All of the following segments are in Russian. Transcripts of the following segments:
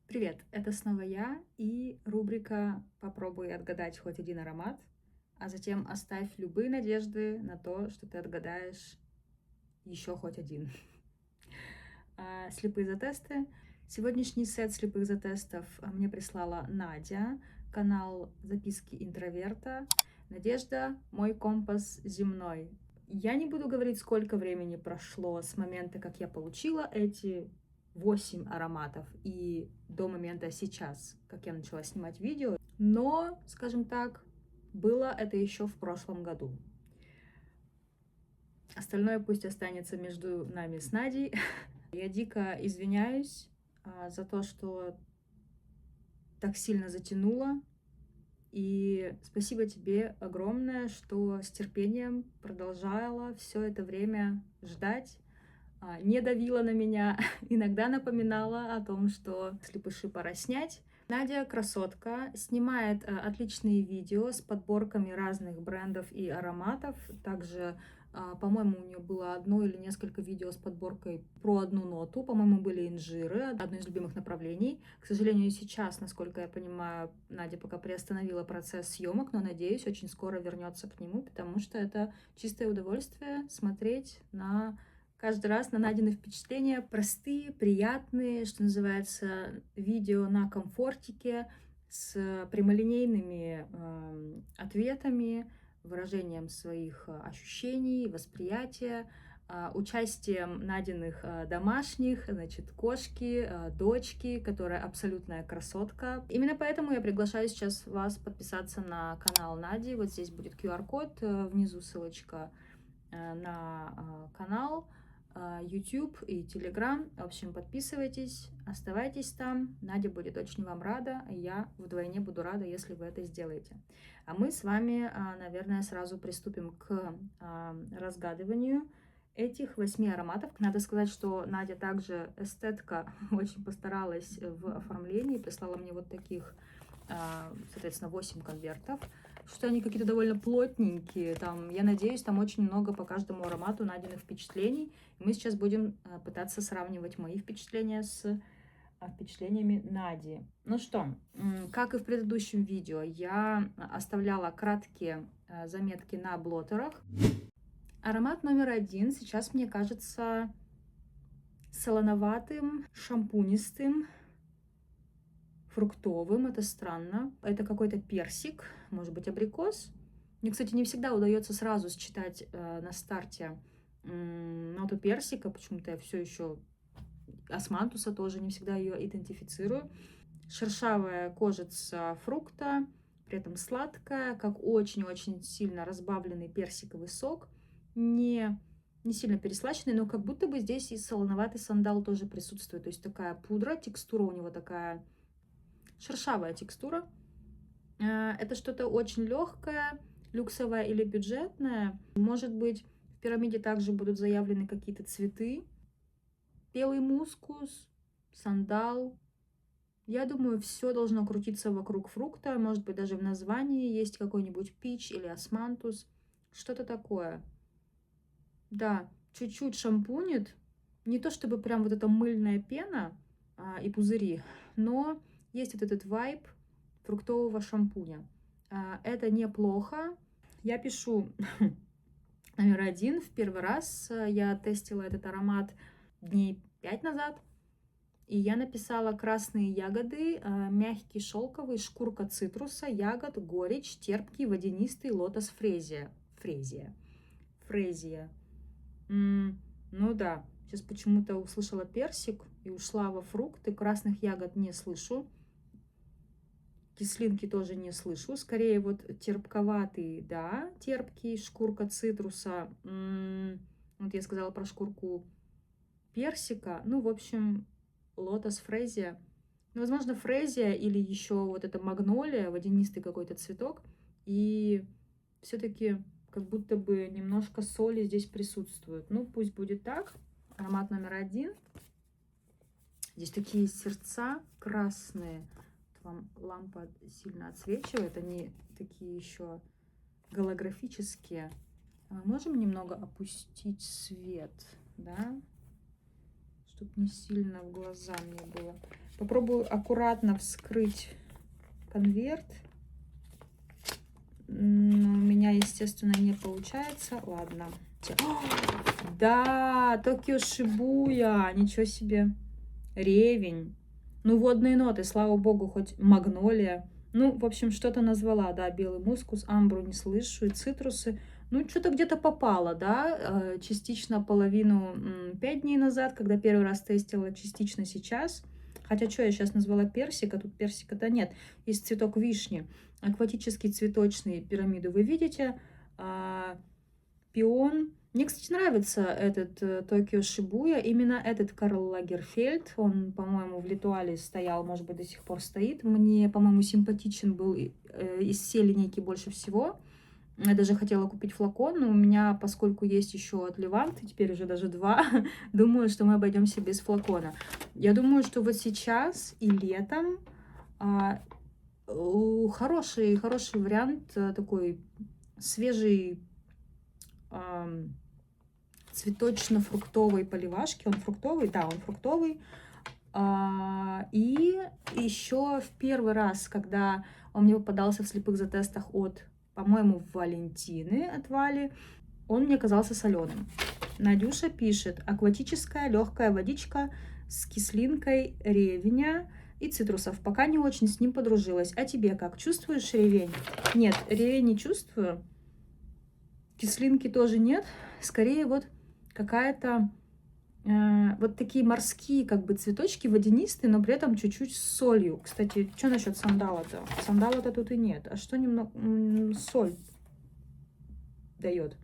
Привет, это снова я и рубрика «Попробуй отгадать хоть один аромат», а затем оставь любые надежды на то, что ты отгадаешь еще хоть один. Слепые затесты. Сегодняшний сет слепых затестов мне прислала Надя, канал «Записки интроверта». Надежда, мой компас земной. Я не буду говорить, сколько времени прошло с момента, как я получила эти 8 ароматов и до момента сейчас, как я начала снимать видео. Но, скажем так, было это еще в прошлом году. Остальное пусть останется между нами с Надей. Я дико извиняюсь за то, что так сильно затянула. И спасибо тебе огромное, что с терпением продолжала все это время ждать, не давила на меня, иногда напоминала о том, что слепыши пора снять. Надя красотка, снимает отличные видео с подборками разных брендов и ароматов. Также, по-моему, у нее было одно или несколько видео с подборкой про одну ноту. По-моему, были инжиры, одно из любимых направлений. К сожалению, сейчас, насколько я понимаю, Надя пока приостановила процесс съемок, но, надеюсь, очень скоро вернется к нему, потому что это чистое удовольствие смотреть на каждый раз на Надины впечатления. Простые, приятные, что называется, видео на комфортике с прямолинейными ответами, выражением своих ощущений, восприятия, участием Надиных домашних, значит, кошки, дочки, которая абсолютная красотка. Именно поэтому я приглашаю сейчас вас подписаться на канал Нади. Вот здесь будет QR-код, внизу ссылочка на канал, YouTube и Telegram. В общем, подписывайтесь, оставайтесь там. Надя будет очень вам рада, и я вдвойне буду рада, если вы это сделаете. А мы с вами, наверное, сразу приступим к разгадыванию этих 8 ароматов. Надо сказать, что Надя также эстетка очень постаралась в оформлении, прислала мне вот таких, соответственно, 8 конвертов. Что они какие-то довольно плотненькие. Там, я надеюсь, там очень много по каждому аромату Надиных впечатлений. И мы сейчас будем пытаться сравнивать мои впечатления с впечатлениями Нади. Ну что, как и в предыдущем видео, я оставляла краткие заметки на блоттерах. Аромат номер 1 сейчас мне кажется солоноватым, шампунистым, фруктовым. Это странно. Это какой-то персик, может быть, абрикос. Мне, кстати, не всегда удается сразу считать на старте ноту персика. Почему-то я все еще османтуса тоже не всегда ее идентифицирую. Шершавая кожица фрукта, при этом сладкая, как очень-очень сильно разбавленный персиковый сок. Не сильно переслащенный, но как будто бы здесь и солоноватый сандал тоже присутствует. То есть такая пудра, текстура у него такая шершавая текстура. Это что-то очень легкое, люксовое или бюджетное. Может быть, в пирамиде также будут заявлены какие-то цветы. Белый мускус, сандал. Я думаю, все должно крутиться вокруг фрукта. Может быть, даже в названии есть какой-нибудь пич или османтус. Что-то такое. Да, чуть-чуть шампунит. Не то чтобы прям вот эта мыльная пена и пузыри, но есть вот этот вайб фруктового шампуня. Это неплохо. Я пишу номер 1. В первый раз я тестила этот аромат дней 5 назад. И я написала красные ягоды, мягкий шелковый, шкурка цитруса, ягод, горечь, терпкий, водянистый, лотос, фрезия. Фрезия. Ну да, сейчас почему-то услышала персик и ушла во фрукты. Красных ягод не слышу. Кислинки тоже не слышу. Скорее вот терпковатый, да, терпкий, шкурка цитруса. Вот я сказала про шкурку персика. Ну, в общем, лотос, фрезия. Ну, возможно, фрезия или еще вот эта магнолия, водянистый какой-то цветок. И все-таки как будто бы немножко соли здесь присутствует. Ну, пусть будет так. Аромат номер 1. Здесь такие сердца красные. Вам лампа сильно отсвечивает. Они такие еще голографические. Можем немного опустить свет, да? чтобы не сильно в глаза мне было. Попробую аккуратно вскрыть конверт. Но у меня, естественно, не получается. Ладно. Да, Токио Шибуя. Ничего себе. Ревень. Ну, водные ноты, слава богу, хоть магнолия. Ну, в общем, что-то назвала, да, белый мускус, амбру не слышу, и цитрусы. Ну, что-то где-то попало, да, частично половину 5 дней назад, когда первый раз тестила, частично сейчас. Хотя, что я сейчас назвала персик, а тут персика-то нет. Есть цветок вишни. Акватические цветочные пирамиды вы видите. Пион. Мне, кстати, нравится этот Токио Шибуя. Именно этот Карл Лагерфельд. Он, по-моему, в Литуале стоял, может быть, до сих пор стоит. Мне, по-моему, симпатичен был из всей линейки больше всего. Я даже хотела купить флакон, но у меня, поскольку есть еще от Леванты, теперь уже даже 2, думаю, что мы обойдемся без флакона. Я думаю, что вот сейчас и летом хороший вариант такой свежий цветочно-фруктовой поливашки. Он фруктовый, да, он фруктовый. И еще в первый раз, когда он мне попадался в слепых затестах от, по-моему, Валентины, от Вали, он мне казался соленым. Надюша пишет: акватическая легкая водичка с кислинкой ревеня и цитрусов. Пока не очень с ним подружилась. А тебе как? Чувствуешь ревень? Нет, ревень не чувствую. Кислинки тоже нет. Скорее вот какая-то... вот такие морские как бы цветочки, водянистые, но при этом чуть-чуть с солью. Кстати, что насчет сандала-то? Сандала-то тут и нет. А что немного соль дает?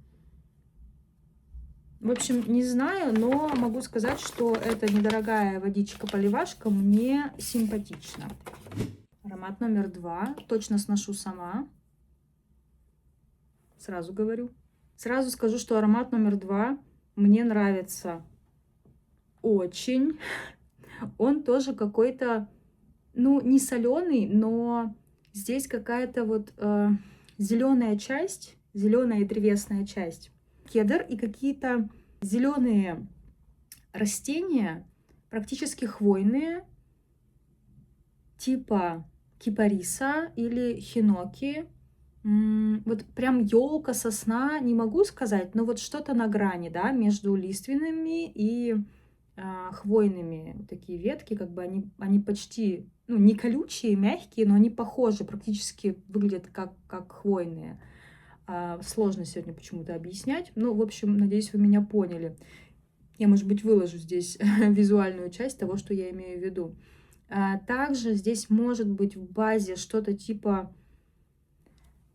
В общем, не знаю, но могу сказать, что эта недорогая водичка-поливашка мне симпатична. Аромат номер 2. Точно сношу сама. Сразу говорю. Сразу скажу, что аромат номер 2 мне нравится очень. Он тоже какой-то, ну, не соленый, но здесь какая-то вот зеленая часть, зеленая древесная часть. Кедр и какие-то зеленые растения, практически хвойные, типа кипариса или хиноки. Вот прям елка, сосна, не могу сказать, но вот что-то на грани, да, между лиственными и хвойными. Такие ветки, как бы они почти, ну, не колючие, мягкие, но они похожи, практически выглядят как хвойные. Сложно сегодня почему-то объяснять. Ну, в общем, надеюсь, вы меня поняли. Я, может быть, выложу здесь визуальную часть того, что я имею в виду. Также здесь может быть в базе что-то типа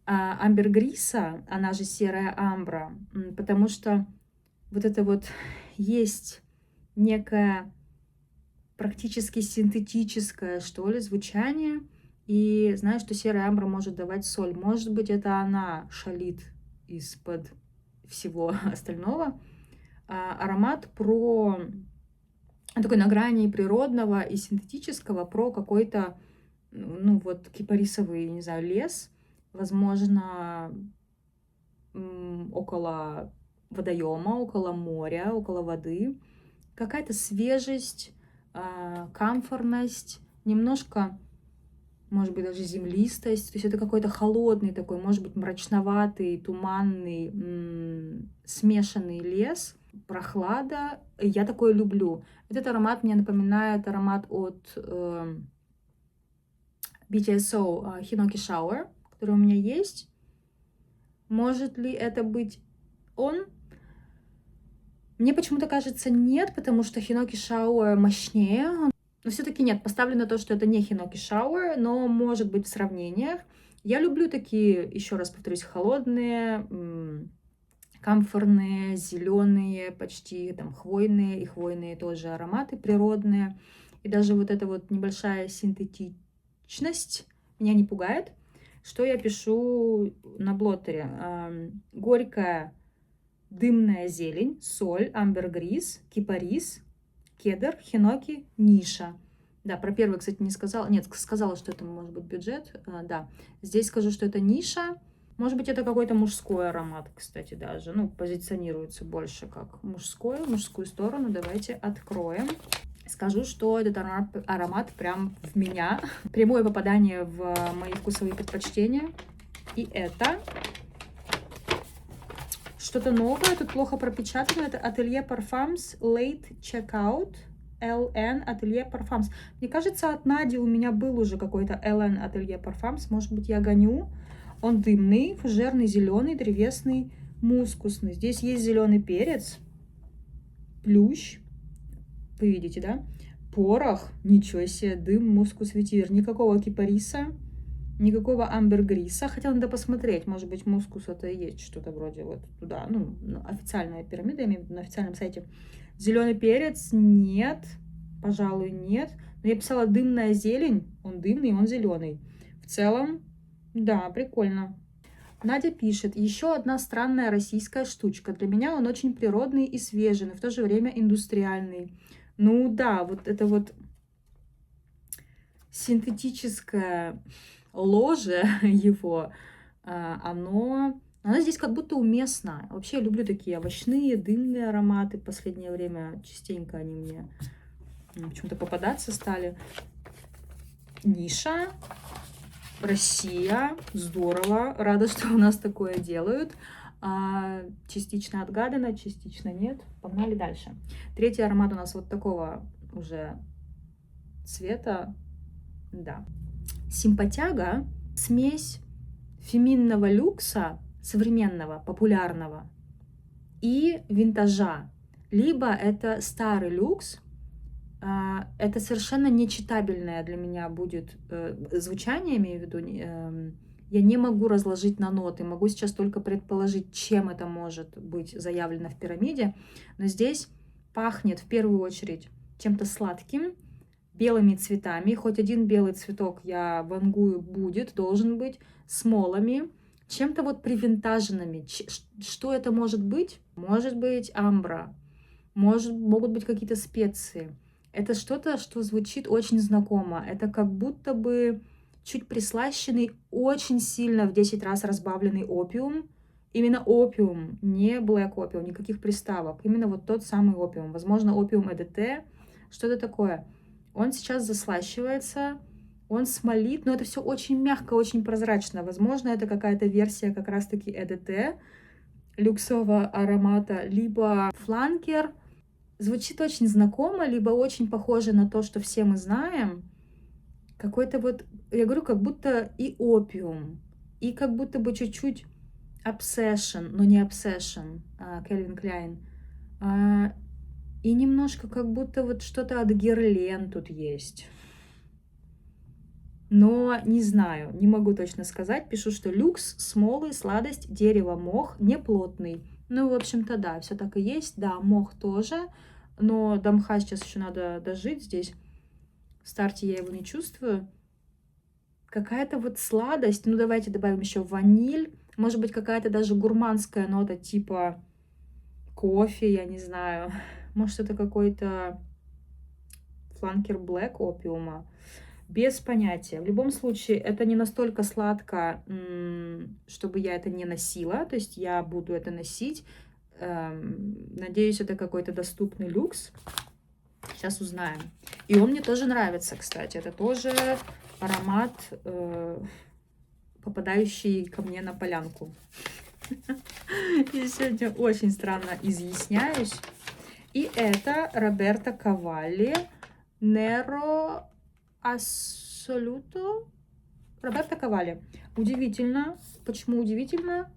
амбергриса, она же серая амбра, потому что вот это вот есть некое практически синтетическое, что ли, звучание. И знаю, что серая амбра может давать соль. Может быть, это она шалит из-под всего остального. Аромат про такой на грани природного и синтетического, про какой-то, ну вот, кипарисовый, не знаю, лес. Возможно, около водоема, около моря, около воды. Какая-то свежесть, комфортность, немножко, может быть, даже землистость. То есть это какой-то холодный такой, может быть, мрачноватый, туманный, смешанный лес, прохлада. Я такое люблю. Этот аромат мне напоминает аромат от BTSO Hinoki Shower, который у меня есть. Может ли это быть он? Мне почему-то кажется нет, потому что Hinoki Shower мощнее. Но все-таки нет, поставлено то, что это не Hinoki Shower, но может быть в сравнениях. Я люблю такие, еще раз повторюсь, холодные, комфортные, зеленые, почти там хвойные, и хвойные тоже ароматы природные. И даже вот эта вот небольшая синтетичность меня не пугает. Что я пишу на блоттере? Горькая дымная зелень, соль, амбергрис, кипарис, кедр, хиноки, ниша. Да, про первый, кстати, не сказала. Нет, сказала, что это может быть бюджет. Да, здесь скажу, что это ниша. Может быть, это какой-то мужской аромат, кстати, даже. Ну, позиционируется больше как мужскую сторону. Давайте откроем. Скажу, что этот аромат прям в меня. Прямое попадание в мои вкусовые предпочтения. И это что-то новое. Тут плохо пропечатано. Это Atelier Parfums Late Checkout. LN Atelier Parfums. Мне кажется, от Нади у меня был уже какой-то LN Atelier Parfums. Может быть, я гоню. Он дымный, фужерный, зеленый, древесный, мускусный. Здесь есть зеленый перец, плющ. Вы видите, да? Порох. Ничего себе. Дым, мускус, ветивер. Никакого кипариса. Никакого амбергриса. Хотя надо посмотреть. Может быть, мускус это и есть что-то вроде вот туда. Ну, официальная пирамида, я имею в виду на официальном сайте. Зеленый перец нет. Пожалуй, нет. Но я писала дымная зелень. Он дымный, он зеленый. В целом, да, прикольно. Надя пишет, еще одна странная российская штучка. Для меня он очень природный и свежий, но в то же время индустриальный. Ну да, вот это вот синтетическое ложе его, оно здесь как будто уместно. Вообще я люблю такие овощные, дымные ароматы. В последнее время частенько они мне почему-то попадаться стали. Ниша. Россия, здорово, рада, что у нас такое делают. Частично отгадано, частично нет. Погнали дальше. Третий аромат у нас вот такого уже цвета. Да. Симпатяга, смесь феминного люкса, современного, популярного, и винтажа. Либо это старый люкс. Это совершенно нечитабельное для меня будет звучание, имею в виду. Я не могу разложить на ноты, могу сейчас только предположить, чем это может быть заявлено в пирамиде. Но здесь пахнет в первую очередь чем-то сладким, белыми цветами. Хоть один белый цветок я вангую будет, должен быть, смолами, чем-то вот привинтаженными. Что это может быть? Может быть амбра, могут быть какие-то специи. Это что-то, что звучит очень знакомо. Это как будто бы чуть прислащенный, очень сильно в 10 раз разбавленный опиум. Именно опиум, не black опиум, никаких приставок. Именно вот тот самый опиум. Возможно, опиум ЭДТ, что-то такое. Он сейчас заслащивается, он смолит, но это все очень мягко, очень прозрачно. Возможно, это какая-то версия как раз-таки ЭДТ, люксового аромата, либо фланкер. Звучит очень знакомо, либо очень похоже на то, что все мы знаем. Какой-то вот, я говорю, как будто и опиум, и как будто бы чуть-чуть obsession, но не obsession, Кельвин Кляйн. И немножко как будто вот что-то от Герлен тут есть. Но не знаю, не могу точно сказать. Пишу, что люкс, смолы, сладость, дерево, мох, неплотный. Ну, в общем-то, да, все так и есть. Да, мох тоже. Но до мха сейчас еще надо дожить здесь. В старте я его не чувствую. Какая-то вот сладость. Ну, давайте добавим еще ваниль. Может быть, какая-то даже гурманская нота типа кофе, я не знаю. Может, это какой-то фланкер блэк опиума. Без понятия. В любом случае, это не настолько сладко, чтобы я это не носила. То есть я буду это носить. Надеюсь, это какой-то доступный люкс. Сейчас узнаем. И он мне тоже нравится, кстати. Это тоже аромат, попадающий ко мне на полянку. Я сегодня очень странно изъясняюсь. И это Роберто Кавалли Неро Ассолюто. Роберто Кавалли. Удивительно. Почему удивительно?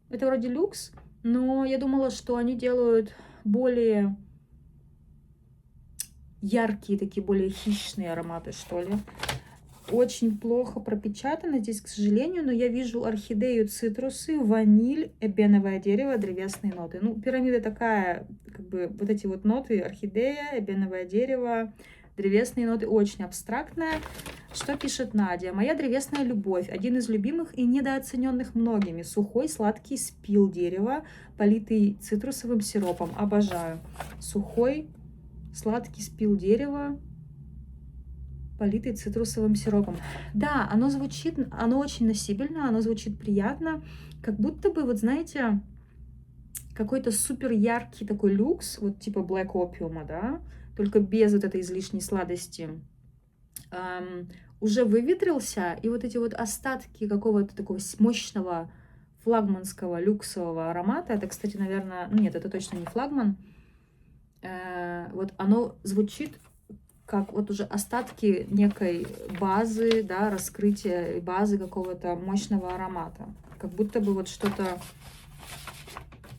Это вроде люкс, но я думала, что они делают более яркие, такие более хищные ароматы, что ли. Очень плохо пропечатано здесь, к сожалению, но я вижу орхидею, цитрусы, ваниль, эбеновое дерево, древесные ноты. Ну, пирамида такая, как бы вот эти вот ноты, орхидея, эбеновое дерево, древесные ноты, очень абстрактная. Что пишет Надя? Моя древесная любовь, один из любимых и недооцененных многими. Сухой сладкий спил дерева, политый цитрусовым сиропом. Обожаю. Сухой сладкий спил дерева, политый цитрусовым сиропом. Да, оно звучит, оно очень носибельно, оно звучит приятно, как будто бы, вот знаете, какой-то супер яркий такой люкс, вот типа Black Opium, да, только без вот этой излишней сладости, уже выветрился, и вот эти вот остатки какого-то такого мощного флагманского люксового аромата, это, кстати, наверное, нет, это точно не флагман, вот оно звучит как вот уже остатки некой базы, да, раскрытия базы какого-то мощного аромата. Как будто бы вот что-то,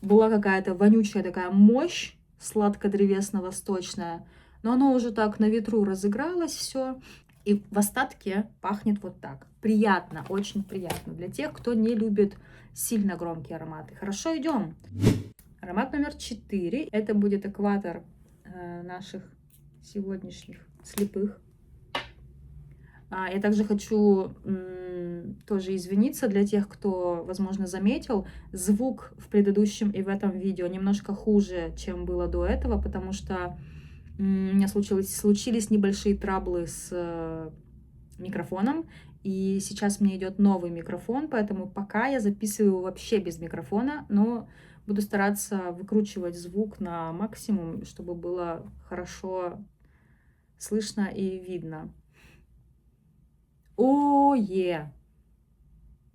была какая-то вонючая такая мощь сладко-древесно-восточная, но оно уже так на ветру разыгралось все, и в остатке пахнет вот так. Приятно, очень приятно для тех, кто не любит сильно громкие ароматы. Хорошо, идем. Аромат номер 4. Это будет экватор наших сегодняшних слепых. Я также хочу тоже извиниться для тех, кто, возможно, заметил. Звук в предыдущем и в этом видео немножко хуже, чем было до этого, потому что у меня случились небольшие траблы с микрофоном, и сейчас мне идет новый микрофон, поэтому пока я записываю вообще без микрофона, но буду стараться выкручивать звук на максимум, чтобы было хорошо слышно и видно. О-е!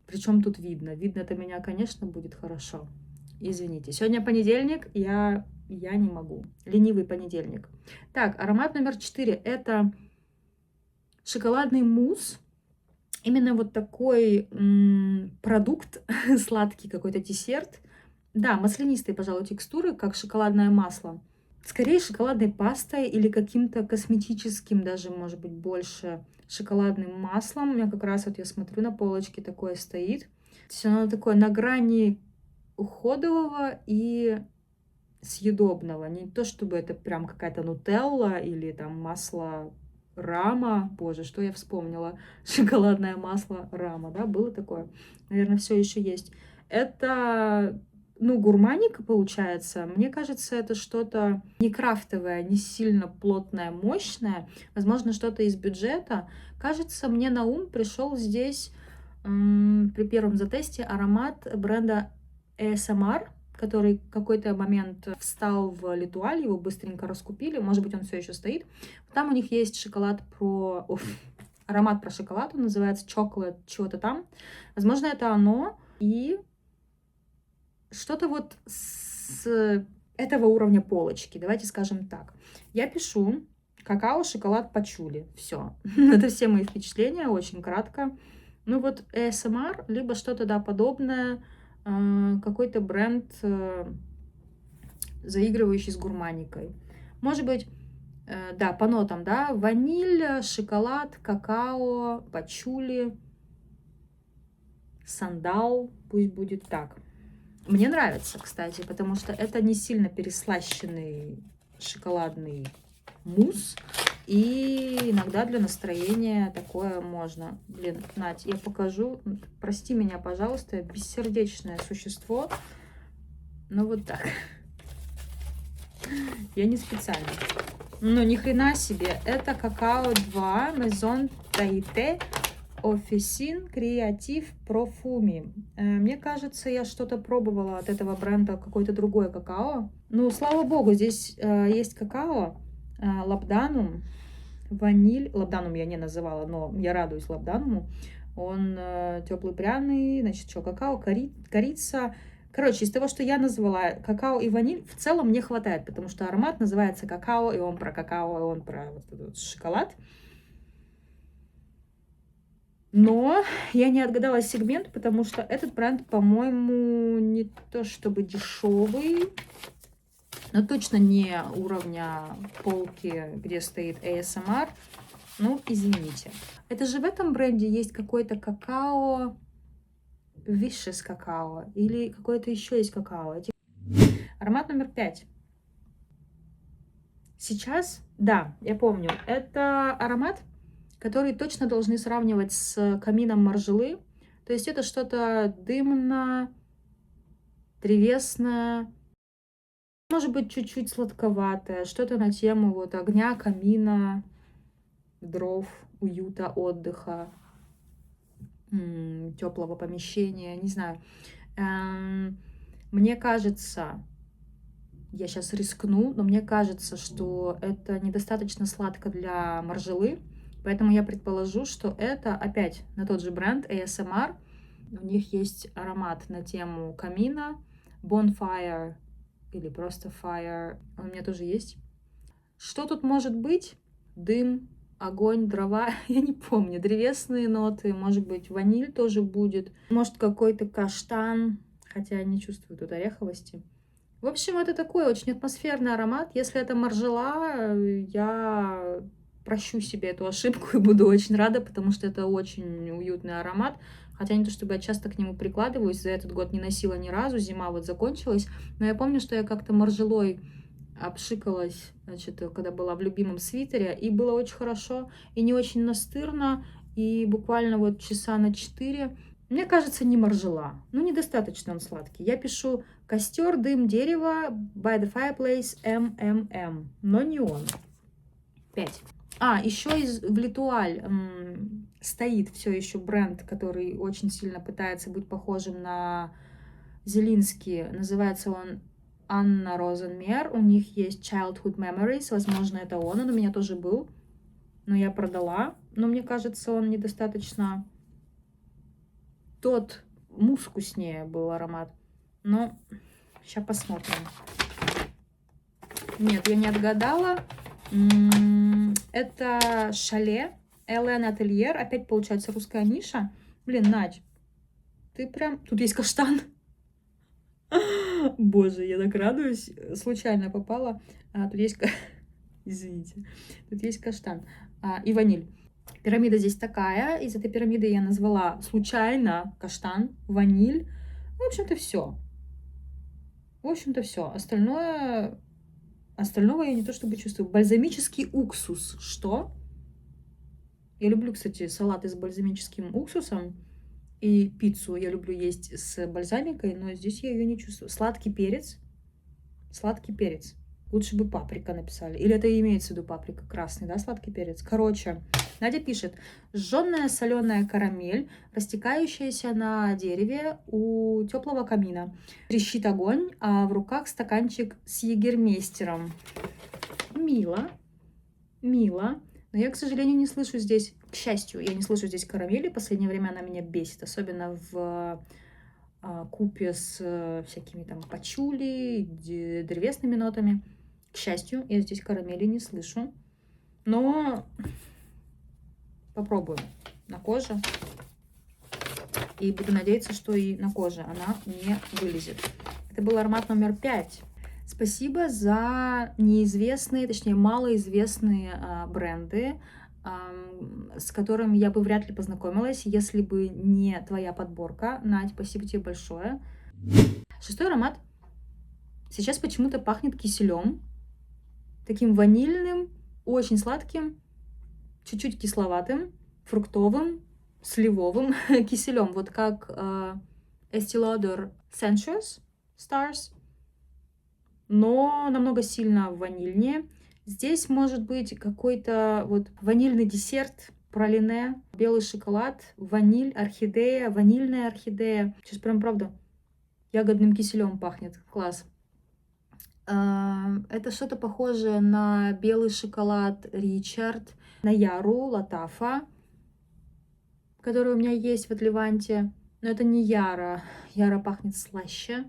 Причем тут видно? Видно-то меня, конечно, будет хорошо. Извините. Сегодня понедельник, я не могу. Ленивый понедельник. Так, аромат номер 4. Это шоколадный мусс. Именно вот такой продукт, сладкий какой-то десерт. Да, маслянистой, пожалуй, текстуры, как шоколадное масло. Скорее шоколадной пастой или каким-то косметическим, даже, может быть, больше шоколадным маслом. У меня как раз, вот я смотрю, на полочке такое стоит. То есть оно такое на грани уходового и съедобного. Не то, чтобы это прям какая-то нутелла или там масло Рама. Боже, что я вспомнила? Шоколадное масло Рама, да, было такое? Наверное, все еще есть. Это, ну, гурманика получается. Мне кажется, это что-то не крафтовое, не сильно плотное, мощное. Возможно, что-то из бюджета. Кажется, мне на ум пришел здесь при первом затесте аромат бренда ASMR, который в какой-то момент встал в Летуаль, его быстренько раскупили, может быть, он все еще стоит. Там у них есть шоколад аромат про шоколад, он называется Chocolate чего-то там. Возможно, это оно, и что-то вот с этого уровня полочки, давайте скажем так. Я пишу какао, шоколад, пачули, все. Это все мои впечатления, очень кратко. Ну вот ASMR, либо что-то, да, подобное, какой-то бренд, заигрывающий с гурманикой. Может быть, да, по нотам, да, ваниль, шоколад, какао, пачули, сандал, пусть будет так. Мне нравится, кстати, потому что это не сильно переслащенный шоколадный мусс, и иногда для настроения такое можно. Блин, Надь, я покажу. Прости меня, пожалуйста, я бессердечное существо. Ну вот так. Я не специально. Но ни хрена себе. Это какао 2 Maison Taité Officine Creative Profumi. Мне кажется, я что-то пробовала от этого бренда, какое-то другое какао. Ну, слава богу, здесь есть какао, лабданум, ваниль. Лабданум я не называла, но я радуюсь лабдануму. Он теплый, пряный, значит, что, какао, корица. Короче, из того, что я назвала какао и ваниль, в целом мне хватает, потому что аромат называется какао, и он про какао, и он про вот этот шоколад. Но я не отгадала сегмент, потому что этот бренд, по-моему, не то чтобы дешевый, но точно не уровня полки, где стоит ASMR. Ну, извините. Это же в этом бренде есть какой-то какао, Vicious какао, или какое-то еще есть какао. Аромат номер 5. Сейчас, да, я помню, это аромат, который точно должны сравнивать с камином Маржелы. То есть это что-то дымно-древесное, может быть, чуть-чуть сладковатое, что-то на тему вот огня, камина, дров, уюта, отдыха, теплого помещения, не знаю. Мне кажется, я сейчас рискну, но мне кажется, что это недостаточно сладко для маржелы, поэтому я предположу, что это опять на тот же бренд ASMR. У них есть аромат на тему камина, Bonfire или просто Fire. Он у меня тоже есть. Что тут может быть? Дым, огонь, дрова, я не помню. Древесные ноты, может быть, ваниль тоже будет. Может, какой-то каштан, хотя я не чувствую тут ореховости. В общем, это такой очень атмосферный аромат. Если это маржела, я прощу себе эту ошибку и буду очень рада, потому что это очень уютный аромат. Хотя не то, чтобы я часто к нему прикладываюсь, за этот год не носила ни разу, зима вот закончилась. Но я помню, что я как-то маржелой обшикалась, значит, когда была в любимом свитере, и было очень хорошо, и не очень настырно, и буквально вот часа на 4. Мне кажется, не маржела. Ну, недостаточно он сладкий. Я пишу костер, дым, дерево, by the fireplace, но не он. 5. Еще в Летуаль стоит все еще бренд, который очень сильно пытается быть похожим на Зелинский. Называется он Анна Розенмейер. У них есть Childhood Memories. Возможно, это он у меня тоже был. Но я продала. Но мне кажется, он недостаточно... Тот мускуснее был аромат. Но сейчас посмотрим. Нет, я не отгадала. Это Шале, Элен Ательер. Опять получается русская ниша. Блин, Надь, ты прям... Тут есть каштан. Боже, я так радуюсь. Случайно попала. Тут есть... Извините. Тут есть каштан. И ваниль. Пирамида здесь такая. Из этой пирамиды я назвала случайно каштан, ваниль. В общем-то, все. В общем-то, все. Остального я не то чтобы чувствую. Бальзамический уксус. Что? Я люблю, кстати, салаты с бальзамическим уксусом. И пиццу я люблю есть с бальзамикой, но здесь я ее не чувствую. Сладкий перец. Сладкий перец. Лучше бы паприка написали. Или это имеется в виду паприка красный, да, сладкий перец. Короче, Надя пишет. Жженая соленая карамель, растекающаяся на дереве у теплого камина. Трещит огонь, а в руках стаканчик с егермейстером. Мило. Мило. Но я, к сожалению, не слышу здесь, к счастью, я не слышу здесь карамели. В последнее время она меня бесит, особенно в купе с всякими там пачули, древесными нотами. К счастью, я здесь карамели не слышу. Но попробую на коже. И буду надеяться, что и на коже она не вылезет. Это был аромат номер 5. Спасибо за неизвестные, точнее, малоизвестные бренды, с которыми я бы вряд ли познакомилась, если бы не твоя подборка. Надь, спасибо тебе большое. 6-й аромат. Сейчас почему-то пахнет киселем. Таким ванильным, очень сладким, чуть-чуть кисловатым, фруктовым, сливовым киселем. Вот как Estee Lauder Sensuous Stars, но намного сильно ванильнее. Здесь может быть какой-то вот ванильный десерт, пралине, белый шоколад, ваниль, орхидея, ванильная орхидея. Сейчас прям, правда, ягодным киселем пахнет. Класс. Это что-то похожее на белый шоколад Ричард, на Яру Латафа, который у меня есть в Адливанте. Но это не Яра. Яра пахнет слаще.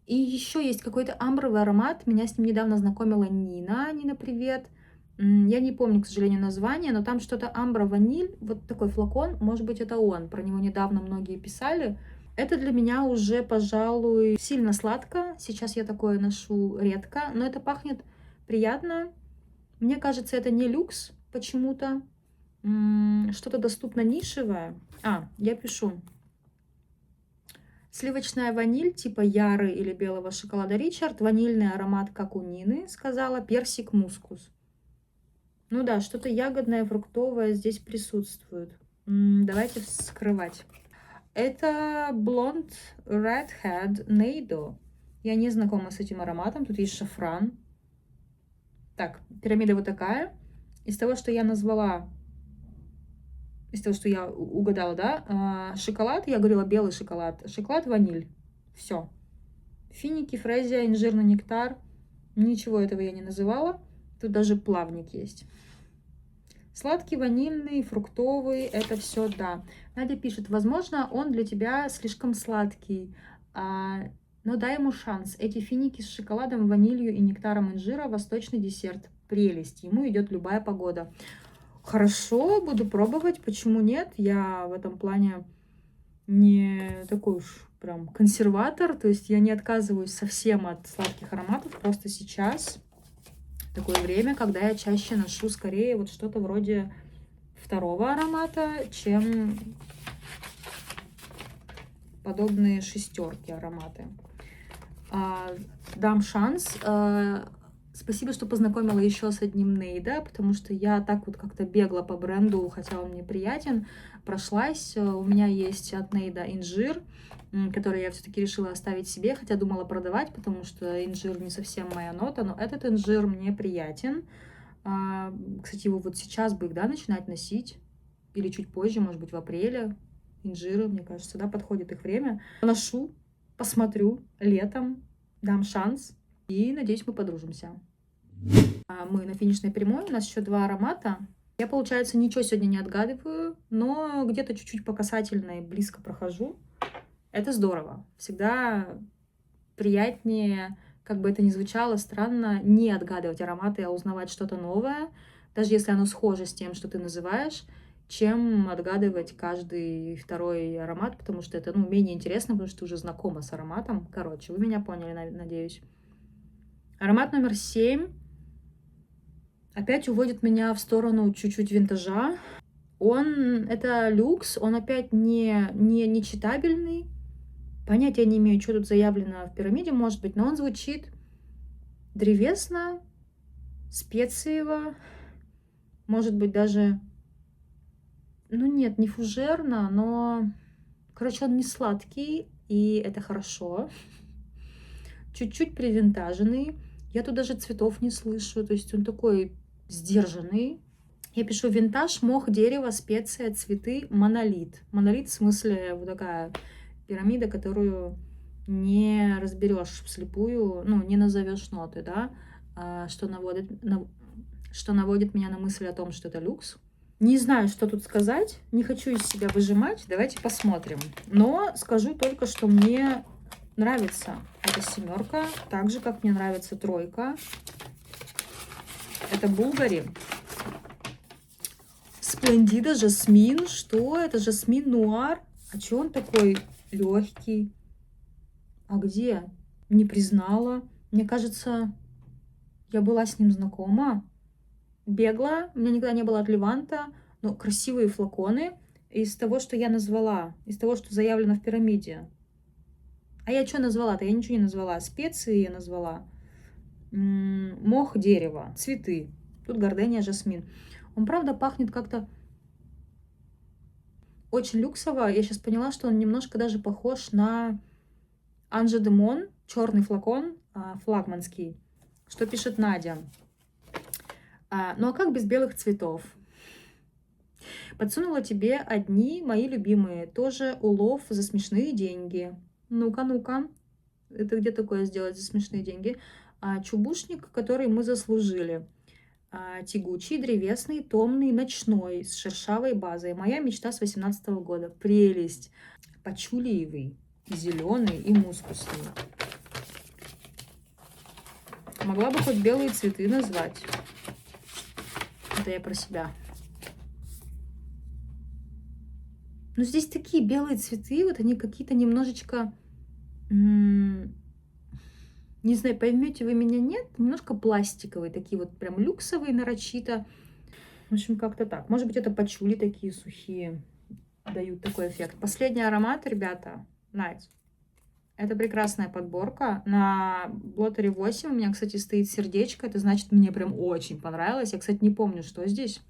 И еще есть какой-то амбровый аромат. Меня с ним недавно знакомила Нина. Нина, привет. Я не помню, к сожалению, название, но там что-то амбра-ваниль. Вот такой флакон. Может быть, это он. Про него недавно многие писали. Это для меня уже, пожалуй, сильно сладко. Сейчас я такое ношу редко, но это пахнет приятно. Мне кажется, это не люкс почему-то. Что-то доступно нишевое. Я пишу. Сливочная ваниль типа Яры или белого шоколада Ричард. Ванильный аромат, как у Нины, сказала. Персик мускус. Ну да, что-то ягодное, фруктовое здесь присутствует. Давайте вскрывать. Это Blonde Redhead Nado. Я не знакома с этим ароматом. Тут есть шафран. Так, пирамида вот такая. Из того, что я назвала, из того, что я угадала, да, шоколад, я говорила белый шоколад, шоколад, ваниль. Все. Финики, фрезия, инжирный нектар. Ничего этого я не называла. Тут даже плавник есть. Сладкий, ванильный, фруктовый, это все, да. Надя пишет, возможно, он для тебя слишком сладкий, но дай ему шанс. Эти финики с шоколадом, ванилью и нектаром инжира — восточный десерт. Прелесть. Ему идет любая погода. Хорошо, буду пробовать. Почему нет? Я в этом плане не такой уж прям консерватор. То есть я не отказываюсь совсем от сладких ароматов. Просто сейчас такое время, когда я чаще ношу скорее вот что-то вроде второго аромата, чем подобные шестерки ароматы. Дам шанс. Спасибо, что познакомила еще с одним Нейда, потому что я так вот как-то бегла по бренду, хотя он мне приятен, прошлась. У меня есть от Нейда инжир, который я все-таки решила оставить себе, хотя думала продавать, потому что инжир не совсем моя нота, но этот инжир мне приятен. Кстати, его вот сейчас бы, да, начинать носить, или чуть позже, может быть, в апреле. Инжиры, мне кажется, да, подходит их время. Ношу, посмотрю летом, дам шанс, и надеюсь, мы подружимся. Мы на финишной прямой, у нас еще 2 аромата. Я, получается, ничего сегодня не отгадываю, но где-то чуть-чуть по касательной близко прохожу. Это здорово. Всегда приятнее, как бы это ни звучало странно, не отгадывать ароматы, а узнавать что-то новое, даже если оно схоже с тем, что ты называешь, чем отгадывать каждый второй аромат, потому что это, ну, менее интересно, потому что ты уже знакома с ароматом. Короче, вы меня поняли, надеюсь. Аромат номер 7 опять уводит меня в сторону чуть-чуть винтажа. Это люкс, он опять не читабельный. Понятия не имею, что тут заявлено в пирамиде, может быть, но он звучит древесно, специево, может быть, даже, ну нет, не фужерно, но, короче, он не сладкий, и это хорошо. Чуть-чуть привинтаженный. Я тут даже цветов не слышу, то есть он такой сдержанный. Я пишу винтаж, мох, дерево, специя, цветы, монолит. Монолит в смысле вот такая пирамида, которую не разберешь вслепую, ну, не назовешь ноты, да, что наводит меня на мысль о том, что это люкс. Не знаю, что тут сказать, не хочу из себя выжимать, давайте посмотрим. Но скажу только, что мне нравится эта 7, так же, как мне нравится 3. Это Булгари. Сплендида, жасмин. Что? Это жасмин нуар. А че он такой легкий? А где? Не признала. Мне кажется, я была с ним знакома. Бегла. У меня никогда не было от Леванта. Но красивые флаконы. Из того, что я назвала. Из того, что заявлено в пирамиде. А я что назвала-то? Я ничего не назвала. Специи я назвала. Мох, дерево, цветы. Тут гордения, жасмин. Он, правда, пахнет как-то очень люксово. Я сейчас поняла, что он немножко даже похож на Анже Демон, черный флакон, флагманский. Что пишет Надя? Ну а как без белых цветов? Подсунула тебе одни мои любимые. Тоже улов за смешные деньги. Ну-ка, ну-ка. Это где такое сделать за смешные деньги? Чубушник, который мы заслужили. Тягучий, древесный, томный, ночной, с шершавой базой. Моя мечта с 18 года. Прелесть. Пачулиевый, зеленый и мускусный. Могла бы хоть белые цветы назвать. Это я про себя. Но здесь такие белые цветы, вот они какие-то немножечко... Не знаю, поймете вы меня, нет? Немножко пластиковые, такие вот прям люксовые нарочито. В общем, как-то так. Может быть, это пачули такие сухие дают такой эффект. Последний аромат, ребята. Nice. Это прекрасная подборка. На блотере 8 у меня, кстати, стоит сердечко. Это значит, мне прям очень понравилось. Я, кстати, не помню, что здесь.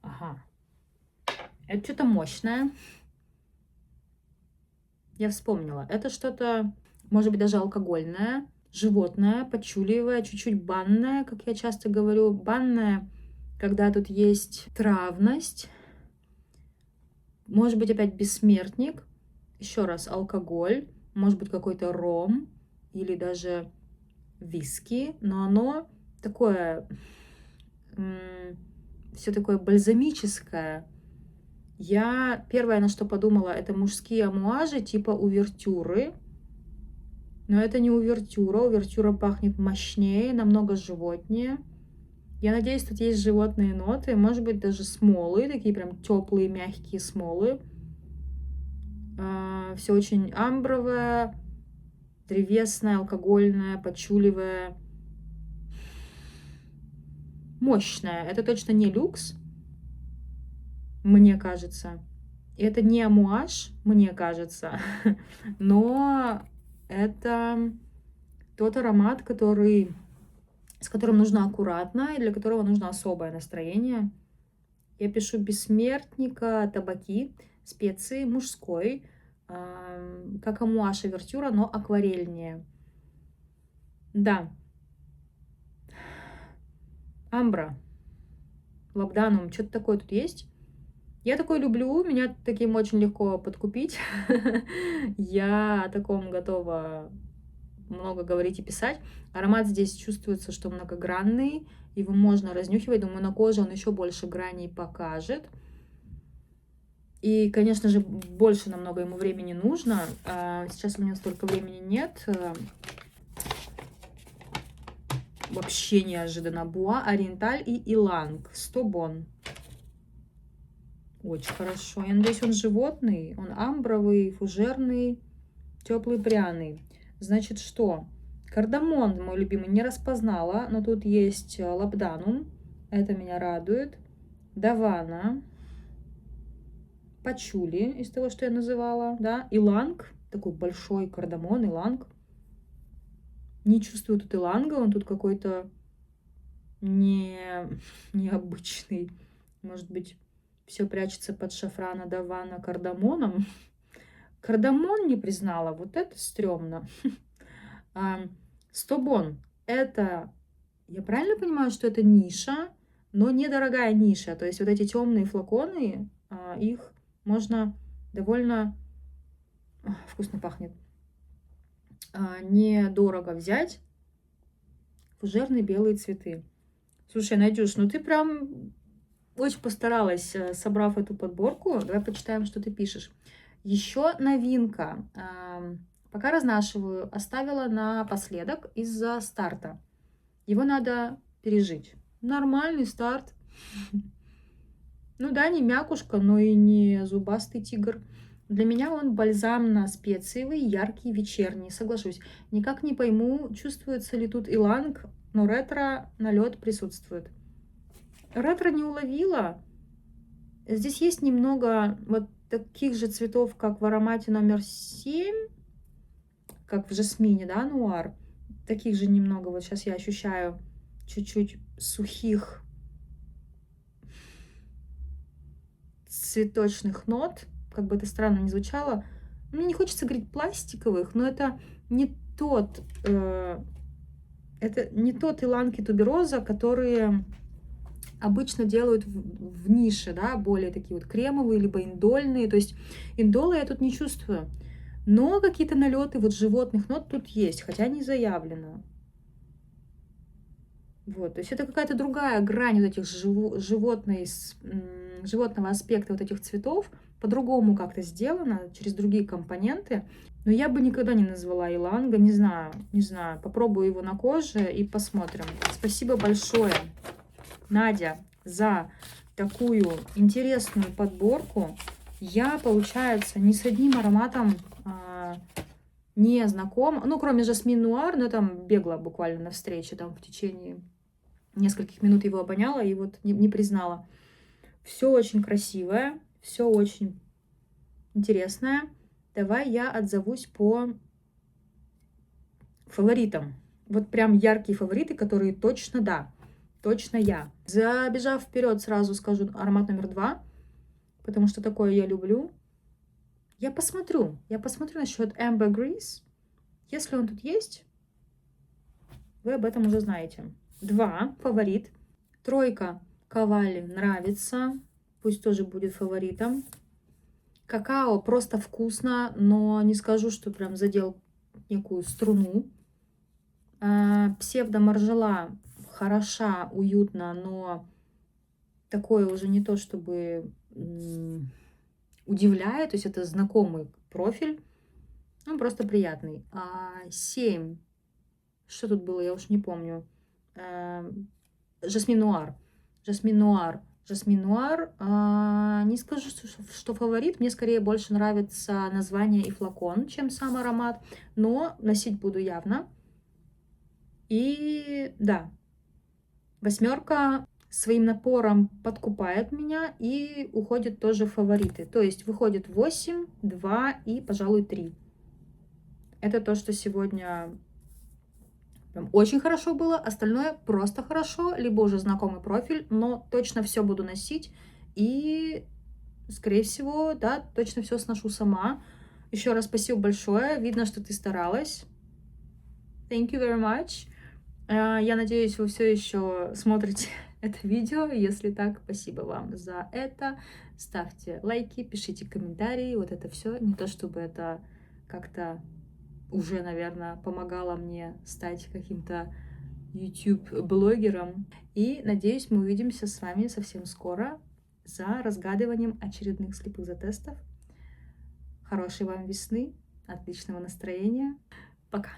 Ага. Это что-то мощное. Я вспомнила. Это что-то... Может быть, даже алкогольное, животное, пачулиевое, чуть-чуть банное, как я часто говорю. Банное, когда тут есть травность, Может быть, опять бессмертник. Еще раз, алкоголь. Может быть, какой-то ром или даже виски. Но оно такое, все такое бальзамическое. Я первое, на что подумала, это мужские амуажи типа увертюры. Но это не увертюра. Увертюра пахнет мощнее, намного животнее. Я надеюсь, тут есть животные ноты, может быть, даже смолы, такие прям теплые, мягкие смолы. Все очень амбровое, древесное, алкогольное, пачуливое, мощное. Это точно не люкс, мне кажется. Это не амуаж, мне кажется, но это тот аромат, с которым нужно аккуратно и для которого нужно особое настроение. Я пишу бессмертника, табаки, специи, мужской, как амуаж овертюра, но акварельнее. Да. Амбра, лабданум, что-то такое тут есть. Я такое люблю, меня таким очень легко подкупить. Я о таком готова много говорить и писать. Аромат здесь чувствуется, что многогранный, его можно разнюхивать. Думаю, на коже он еще больше граней покажет. И, конечно же, больше намного ему времени нужно. Сейчас у меня столько времени нет. Вообще неожиданно. Буа, Ориенталь и Иланг. 100 бон. Очень хорошо. Я надеюсь, он животный. Он амбровый, фужерный, теплый, пряный. Значит, что? Кардамон, мой любимый, не распознала. Но тут есть лабданум. Это меня радует. Давана. Пачули, из того, что я называла, да, иланг, такой большой кардамон, иланг. Не чувствую тут иланга, он тут какой-то необычный. Может быть, все прячется под шафрана, давана, кардамоном. Кардамон не признала, вот это стрёмно. 100 бон, это, я правильно понимаю, что это ниша, но недорогая ниша, то есть вот эти темные флаконы, их можно довольно вкусно пахнет. Недорого взять. Фужерные белые цветы. Слушай, Надюш, ну ты прям очень постаралась, собрав эту подборку. Давай почитаем, что ты пишешь. Еще новинка. Пока разнашиваю, оставила напоследок из-за старта. Его надо пережить. Нормальный старт. Ну да, не мякушка, но и не зубастый тигр. Для меня он бальзамно-специевый, яркий, вечерний, соглашусь. Никак не пойму, чувствуется ли тут иланг, но ретро-налет присутствует. Ретро не уловила. Здесь есть немного вот таких же цветов, как в аромате номер 7, как в жасмине, да, нуар. Таких же немного, вот сейчас я ощущаю чуть-чуть сухих цветочных нот, как бы это странно ни звучало. Мне не хочется говорить пластиковых, но это не тот, иланг и тубероза, которые обычно делают в нише, да, более такие вот кремовые, либо индольные. То есть индола я тут не чувствую. Но какие-то налеты вот животных нот тут есть, хотя не заявлено. Вот, то есть это какая-то другая грань вот этих животного аспекта вот этих цветов, по-другому как-то сделано, через другие компоненты. Но я бы никогда не назвала иланга, не знаю, попробую его на коже и посмотрим. Спасибо большое, Надя, за такую интересную подборку. Я, получается, ни с одним ароматом не знакома, ну, кроме жасмин нуар, но там бегла буквально на встрече, там в течение нескольких минут его обоняла и вот не признала. Все очень красивое, все очень интересное. Давай я отзовусь по фаворитам. Вот прям яркие фавориты, которые точно да, точно я. Забежав вперед, сразу скажу аромат номер 2, потому что такое я люблю. Я посмотрю насчет Ambergris. Если он тут есть, вы об этом уже знаете. 2 фаворит. 3 Cavalli нравится. Пусть тоже будет фаворитом. Какао просто вкусно, но не скажу, что прям задел некую струну. Псевдо-маржела хороша, уютно, но такое уже не то чтобы удивляет. То есть это знакомый профиль, он просто приятный. 7. Что тут было, я уж не помню. Жасмин Нуар. Жасмин Нуар. Жасмин Нуар. Не скажу, что фаворит. Мне скорее больше нравится название и флакон, чем сам аромат. Но носить буду явно. И да, 8 своим напором подкупает меня и уходит тоже в фавориты. То есть выходит 8, 2 и, пожалуй, 3. Это то, что сегодня прям очень хорошо было. Остальное просто хорошо, либо уже знакомый профиль, но точно все буду носить. И, скорее всего, да, точно все сношу сама. Еще раз спасибо большое. Видно, что ты старалась. Thank you very much. Я надеюсь, вы все еще смотрите это видео. Если так, спасибо вам за это. Ставьте лайки, пишите комментарии. Вот это все. Не то чтобы это как-то уже, наверное, помогало мне стать каким-то YouTube-блогером. И надеюсь, мы увидимся с вами совсем скоро за разгадыванием очередных слепых затестов. Хорошей вам весны, отличного настроения. Пока!